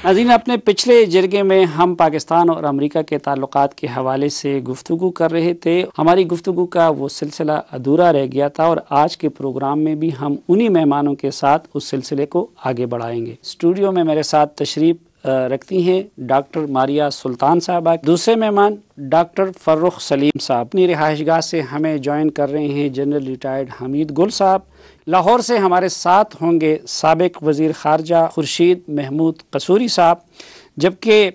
ناظرین، اپنے پچھلے جرگے میں ہم پاکستان اور امریکہ کے تعلقات کے حوالے سے گفتگو کر رہے تھے۔ ہماری گفتگو کا وہ سلسلہ ادھورا رہ گیا تھا اور آج کے پروگرام میں بھی ہم انہی مہمانوں کے ساتھ اس سلسلے کو آگے بڑھائیں گے۔ اسٹوڈیو میں میرے ساتھ تشریف رکھتی ہیں ڈاکٹر ماریہ سلطان صاحبہ۔ دوسرے مہمان ڈاکٹر فرخ سلیم صاحب۔ اپنی رہائش گاہ سے ہمیں جوائن کر رہے ہیں جنرل ریٹائرڈ حمید گل صاحب۔ لاہور سے ہمارے ساتھ ہوں گے سابق وزیر خارجہ خورشید محمود قصوری صاحب، جبکہ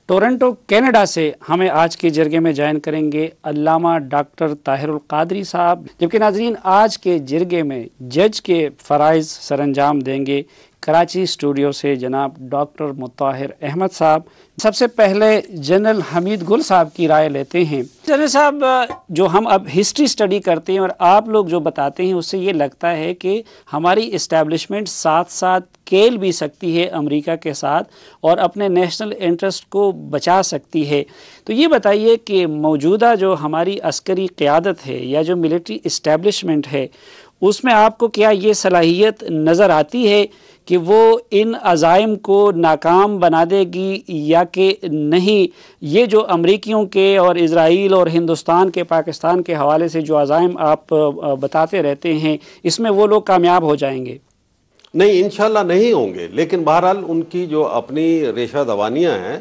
ٹورنٹو کینیڈا سے ہمیں آج کے جرگے میں جوائن کریں گے علامہ ڈاکٹر طاہر القادری صاحب۔ جبکہ ناظرین، آج کے جرگے میں جج کے فرائض سر انجام دیں گے کراچی اسٹوڈیو سے جناب ڈاکٹر مطہر احمد صاحب۔ سب سے پہلے جنرل حمید گل صاحب کی رائے لیتے ہیں۔ جنرل صاحب، جو ہم اب ہسٹری اسٹڈی کرتے ہیں اور آپ لوگ جو بتاتے ہیں اس سے یہ لگتا ہے کہ ہماری اسٹیبلشمنٹ ساتھ ساتھ کھیل بھی سکتی ہے امریکہ کے ساتھ اور اپنے نیشنل انٹرسٹ کو بچا سکتی ہے۔ تو یہ بتائیے کہ موجودہ جو ہماری عسکری قیادت ہے یا جو ملٹری اسٹیبلشمنٹ ہے، اس میں آپ کو کیا یہ صلاحیت نظر آتی ہے کہ وہ ان عزائم کو ناکام بنا دے گی یا کہ نہیں؟ یہ جو امریکیوں کے اور اسرائیل اور ہندوستان کے پاکستان کے حوالے سے جو عزائم آپ بتاتے رہتے ہیں، اس میں وہ لوگ کامیاب ہو جائیں گے؟ نہیں، انشاءاللہ نہیں ہوں گے، لیکن بہرحال ان کی جو اپنی ریشہ دوانیاں ہیں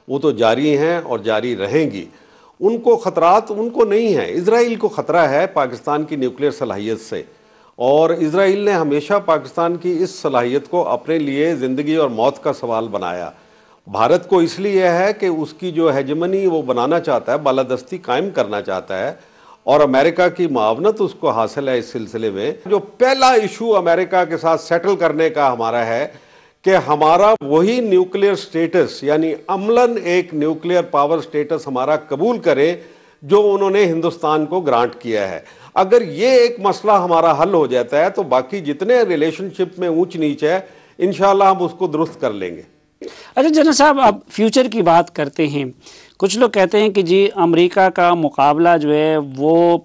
وہ تو جاری ہیں اور جاری رہیں گی۔ ان کو خطرات ان کو نہیں ہیں۔ اسرائیل کو خطرہ ہے پاکستان کی نیوکلیئر صلاحیت سے، اور اسرائیل نے ہمیشہ پاکستان کی اس صلاحیت کو اپنے لیے زندگی اور موت کا سوال بنایا۔ بھارت کو اس لیے ہے کہ اس کی جو ہیجمنی وہ بنانا چاہتا ہے، بالادستی قائم کرنا چاہتا ہے، اور امریکہ کی معاونت اس کو حاصل ہے۔ اس سلسلے میں جو پہلا ایشو امریکہ کے ساتھ سیٹل کرنے کا ہمارا ہے کہ ہمارا وہی نیوکلیئر سٹیٹس، یعنی عملاً ایک نیوکلیئر پاور سٹیٹس ہمارا قبول کرے جو انہوں نے ہندوستان کو گرانٹ کیا ہے۔ اگر یہ ایک مسئلہ ہمارا حل ہو جاتا ہے تو باقی جتنے ریلیشن شپ میں اونچ نیچ ہے انشاءاللہ ہم اس کو درست کر لیں گے۔ اچھا جنرل صاحب، اب فیوچر کی بات کرتے ہیں۔ کچھ لوگ کہتے ہیں کہ جی امریکہ کا مقابلہ جو ہے وہ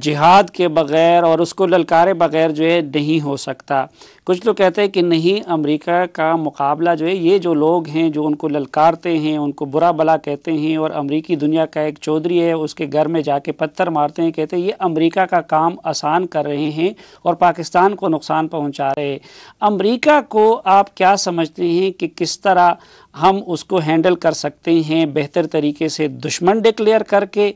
جہاد کے بغیر اور اس کو للکارے بغیر جو ہے نہیں ہو سکتا۔ کچھ لوگ کہتے ہیں کہ نہیں، امریکہ کا مقابلہ جو ہے یہ جو لوگ ہیں جو ان کو للکارتے ہیں، ان کو برا بلا کہتے ہیں، اور امریکی دنیا کا ایک چودھری ہے اس کے گھر میں جا کے پتھر مارتے ہیں، کہتے ہیں یہ امریکہ کا کام آسان کر رہے ہیں اور پاکستان کو نقصان پہنچا رہے ہیں۔ امریکہ کو آپ کیا سمجھتے ہیں کہ کس طرح ہم اس کو ہینڈل کر سکتے ہیں بہتر طریقے سے؟ دشمن ڈکلیئر کر کے،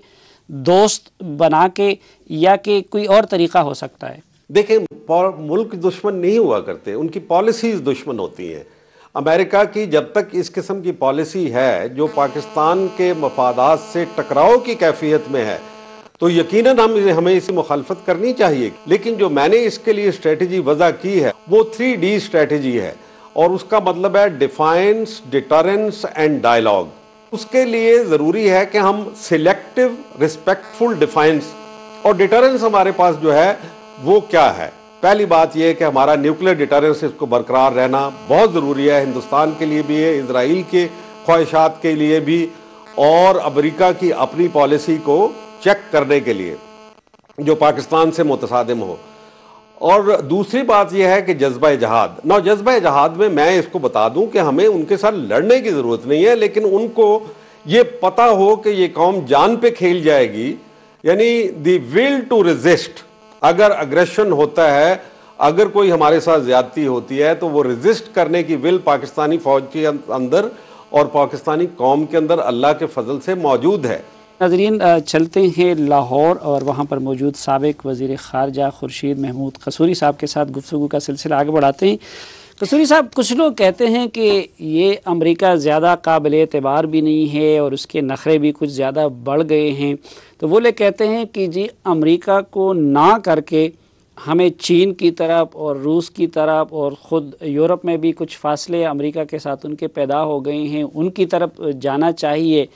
دوست بنا کے، یا کہ کوئی اور طریقہ ہو سکتا ہے؟ دیکھیں، ملک دشمن نہیں ہوا کرتے، ان کی پالیسیز دشمن ہوتی ہیں۔ امریکہ کی جب تک اس قسم کی پالیسی ہے جو پاکستان کے مفادات سے ٹکراؤ کی کیفیت میں ہے تو یقیناً ہمیں اس کی مخالفت کرنی چاہیے۔ لیکن جو میں نے اس کے لیے اسٹریٹجی وضع کی ہے وہ 3D اسٹریٹجی ہے، اور اس کا مطلب ہے ڈیفائنس، ڈیٹرنس اینڈ ڈائلاگ۔ اس کے لیے ضروری ہے کہ ہم سلیکٹو رسپیکٹفل ڈیفائنس اور ڈیٹرنس ہمارے پاس جو ہے وہ کیا ہے۔ پہلی بات یہ ہے کہ ہمارا نیوکلیئر ڈیٹرنس، اس کو برقرار رہنا بہت ضروری ہے، ہندوستان کے لیے بھی ہے، اسرائیل کے خواہشات کے لیے بھی، اور امریکہ کی اپنی پالیسی کو چیک کرنے کے لیے جو پاکستان سے متصادم ہو۔ اور دوسری بات یہ ہے کہ جذبہ جہاد۔ جذبہ جہاد میں اس کو بتا دوں کہ ہمیں ان کے ساتھ لڑنے کی ضرورت نہیں ہے، لیکن ان کو یہ پتا ہو کہ یہ قوم جان پہ کھیل جائے گی، یعنی دی ول ٹو ریزسٹ۔ اگر اگریشن ہوتا ہے، اگر کوئی ہمارے ساتھ زیادتی ہوتی ہے تو وہ ریزسٹ کرنے کی ول پاکستانی فوج کے اندر اور پاکستانی قوم کے اندر اللہ کے فضل سے موجود ہے۔ ناظرین، چلتے ہیں لاہور اور وہاں پر موجود سابق وزیر خارجہ خورشید محمود قصوری صاحب کے ساتھ گفتگو کا سلسلہ آگے بڑھاتے ہیں۔ قصوری صاحب، کچھ لوگ کہتے ہیں کہ یہ امریکہ زیادہ قابل اعتبار بھی نہیں ہے اور اس کے نخرے بھی کچھ زیادہ بڑھ گئے ہیں، تو وہ لوگ کہتے ہیں کہ جی امریکہ کو نہ کر کے ہمیں چین کی طرف اور روس کی طرف، اور خود یورپ میں بھی کچھ فاصلے امریکہ کے ساتھ ان کے پیدا ہو گئے ہیں، ان کی طرف جانا چاہیے۔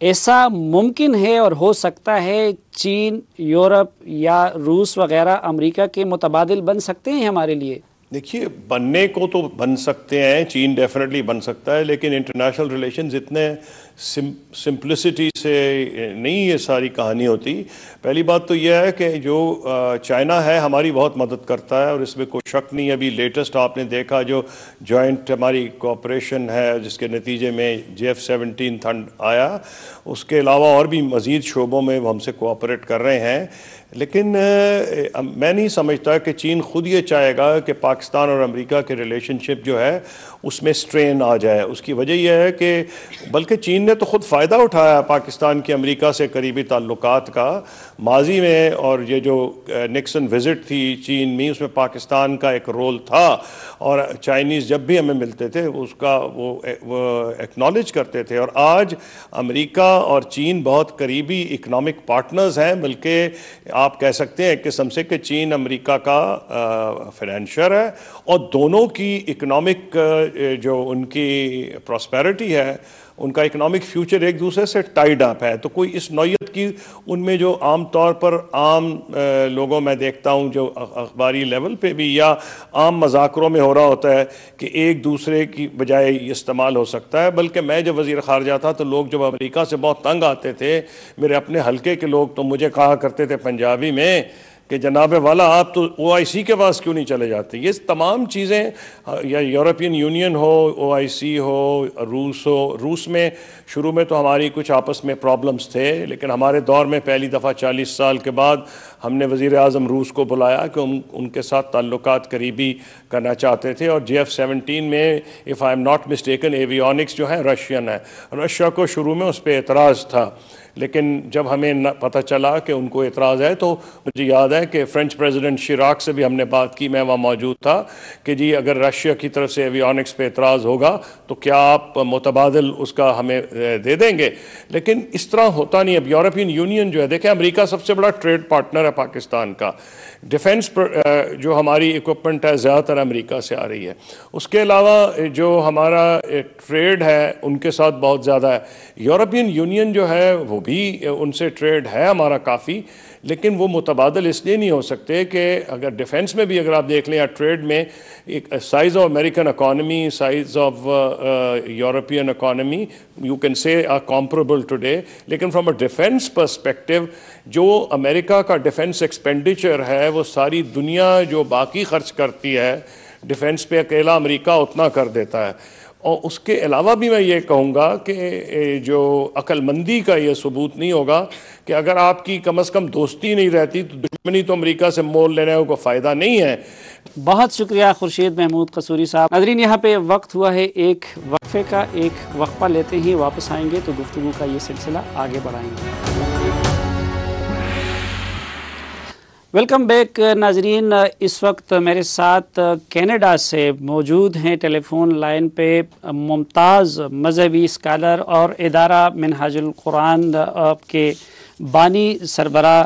ایسا ممکن ہے اور ہو سکتا ہے چین، یورپ یا روس وغیرہ امریکہ کے متبادل بن سکتے ہیں ہمارے لیے؟ دیکھیے بننے کو تو بن سکتے ہیں، چین ڈیفینیٹلی بن سکتا ہے، لیکن انٹرنیشنل ریلیشنز اتنے سمپلسٹی سے نہیں یہ ساری کہانی ہوتی۔ پہلی بات تو یہ ہے کہ جو چائنا ہے ہماری بہت مدد کرتا ہے اور اس میں کوئی شک نہیں ہے۔ ابھی لیٹسٹ آپ نے دیکھا جو جوائنٹ ہماری کوآپریشن ہے جس کے نتیجے میں JF-17 تھنڈ آیا، اس کے علاوہ اور بھی مزید شعبوں میں وہ ہم سے کوآپریٹ کر رہے ہیں، لیکن میں نہیں سمجھتا کہ چین خود یہ چاہے گا کہ پاکستان اور امریکہ کے ریلیشن شپ جو ہے اس میں سٹرین آ جائے۔ اس کی وجہ یہ ہے کہ بلکہ چین نے تو خود فائدہ اٹھایا پاکستان کی امریکہ سے قریبی تعلقات کا ماضی میں، اور یہ جو نکسن وزٹ تھی چین میں اس میں پاکستان کا ایک رول تھا، اور چائنیز جب بھی ہمیں ملتے تھے اس کا وہ ایکنالج کرتے تھے۔ اور آج امریکہ اور چین بہت قریبی اکنامک پارٹنرز ہیں، بلکہ آپ کہہ سکتے ہیں ایک قسم سے کہ چین امریکہ کا فائنینشر ہے، اور دونوں کی اکنامک جو ان کی پراسپیرٹی ہے، ان کا اکنامک فیوچر ایک دوسرے سے ٹائیڈ اپ ہے۔ تو کوئی اس نوعیت کی ان میں جو عام طور پر عام لوگوں میں دیکھتا ہوں جو اخباری لیول پہ بھی یا عام مذاکروں میں ہو رہا ہوتا ہے کہ ایک دوسرے کی بجائے استعمال ہو سکتا ہے، بلکہ میں جب وزیر خارجہ تھا تو لوگ جب امریکہ سے بہت تنگ آتے تھے، میرے اپنے حلقے کے لوگ تو مجھے کہا کرتے تھے پنجابی میں کہ جناب والا آپ تو OIC کے پاس کیوں نہیں چلے جاتے؟ یہ تمام چیزیں، یا یورپین یونین ہو، OIC ہو، روس میں شروع میں تو ہماری کچھ آپس میں پرابلمز تھے، لیکن ہمارے دور میں پہلی دفعہ 40 سال کے بعد ہم نے وزیر اعظم روس کو بلایا کہ ان کے ساتھ تعلقات قریبی کرنا چاہتے تھے۔ اور JF-17 میں if I am not mistaken avionics جو ہے رشین ہے، رشیا کو شروع میں اس پہ اعتراض تھا، لیکن جب ہمیں پتہ چلا کہ ان کو اعتراض ہے تو مجھے یاد ہے کہ فرینچ پریزیڈنٹ شیراک سے بھی ہم نے بات کی، میں وہاں موجود تھا، کہ جی اگر رشیا کی طرف سے ایویونکس پہ اعتراض ہوگا تو کیا آپ متبادل اس کا ہمیں دے دیں گے؟ لیکن اس طرح ہوتا نہیں۔ اب یورپین یونین جو ہے، دیکھیں امریکہ سب سے بڑا ٹریڈ پارٹنر ہے پاکستان کا، ڈیفنس جو ہماری اکوپمنٹ ہے زیادہ تر امریکہ سے آ رہی ہے، اس کے علاوہ جو ہمارا ٹریڈ ہے ان کے ساتھ بہت زیادہ ہے۔ یورپین یونین جو ہے وہ بھی ان سے ٹریڈ ہے ہمارا کافی، لیکن وہ متبادل اس لیے نہیں ہو سکتے کہ اگر ڈیفنس میں بھی اگر آپ دیکھ لیں یا ٹریڈ میں، ایک size of American economy, size of European economy you can say are comparable today, لیکن فرام اے ڈیفنس پرسپیکٹو جو امریکہ کا ڈیفنس ایکسپینڈیچر ہے وہ ساری دنیا جو باقی خرچ کرتی ہے ڈیفنس پہ اکیلا امریکہ اتنا کر دیتا ہے۔ اور اس کے علاوہ بھی میں یہ کہوں گا کہ جو عقل مندی کا یہ ثبوت نہیں ہوگا کہ اگر آپ کی کم از کم دوستی نہیں رہتی تو دشمنی تو امریکہ سے مول لینے کو فائدہ نہیں ہے۔ بہت شکریہ خورشید محمود قصوری صاحب۔ ناظرین یہاں پہ وقت ہوا ہے ایک وقفے کا، ایک وقفہ لیتے ہی واپس آئیں گے تو گفتگو کا یہ سلسلہ آگے بڑھائیں گے۔ ویلکم بیک ناظرین، اس وقت میرے ساتھ کینیڈا سے موجود ہیں ٹیلی فون لائن پہ ممتاز مذہبی اسکالر اور ادارہ منہاج القرآن کے بانی سربراہ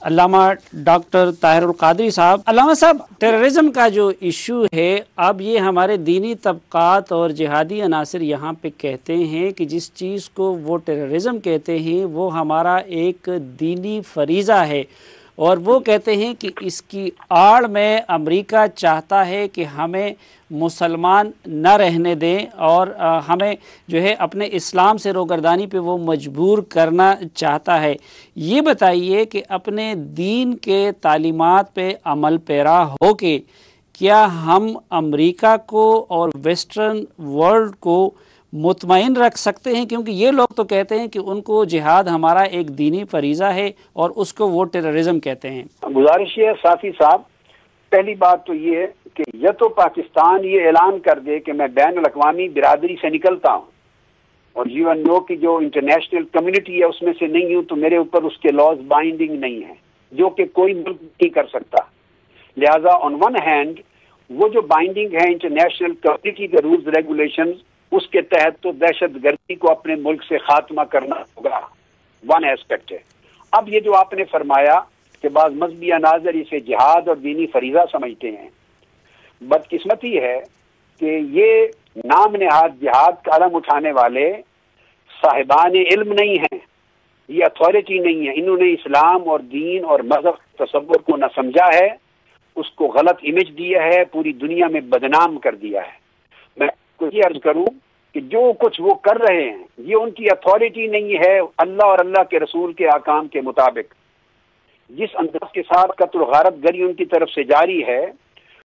علامہ ڈاکٹر طاہر القادری صاحب۔ علامہ صاحب، ٹیررزم کا جو ایشو ہے، اب یہ ہمارے دینی طبقات اور جہادی عناصر یہاں پہ کہتے ہیں کہ جس چیز کو وہ ٹیررزم کہتے ہیں وہ ہمارا ایک دینی فریضہ ہے، اور وہ کہتے ہیں کہ اس کی آڑ میں امریکہ چاہتا ہے کہ ہمیں مسلمان نہ رہنے دیں اور ہمیں جو ہے اپنے اسلام سے روگردانی پہ وہ مجبور کرنا چاہتا ہے۔ یہ بتائیے کہ اپنے دین کے تعلیمات پہ عمل پیرا ہو کے کیا ہم امریکہ کو اور ویسٹرن ورلڈ کو مطمئن رکھ سکتے ہیں؟ کیونکہ یہ لوگ تو کہتے ہیں کہ ان کو جہاد ہمارا ایک دینی فریضہ ہے اور اس کو وہ ٹیررزم کہتے ہیں۔ گزارش یہ ہے صافی صاحب، پہلی بات تو یہ ہے کہ یا تو پاکستان یہ اعلان کر دے کہ میں بین الاقوامی برادری سے نکلتا ہوں اور UNO کی جو انٹرنیشنل کمیونٹی ہے اس میں سے نہیں ہوں، تو میرے اوپر اس کے لاز بائنڈنگ نہیں ہیں، جو کہ کوئی ملک نہیں کر سکتا۔ لہذا آن ون ہینڈ وہ جو بائنڈنگ ہے انٹرنیشنل کمیونٹی کے رولز ریگولیشنز، اس کے تحت تو دہشت گردی کو اپنے ملک سے خاتمہ کرنا ہوگا، ون ایسپیکٹ ہے۔ اب یہ جو آپ نے فرمایا کہ بعض مذہبی عناصر اسے جہاد اور دینی فریضہ سمجھتے ہیں، بدقسمتی ہے کہ یہ نام نہاد جہاد کا علم اٹھانے والے صاحبان علم نہیں ہیں، یہ اتھارٹی نہیں ہے، انہوں نے اسلام اور دین اور مذہب تصور کو نہ سمجھا ہے اس کو غلط امیج دیا ہے، پوری دنیا میں بدنام کر دیا ہے۔ میں کو یہ عرض کروں کہ جو کچھ وہ کر رہے ہیں یہ ان کی اتھارٹی نہیں ہے اللہ اور اللہ کے رسول کے احکام کے مطابق۔ جس انداز کے ساتھ قتل و غارت گری ان کی طرف سے جاری ہے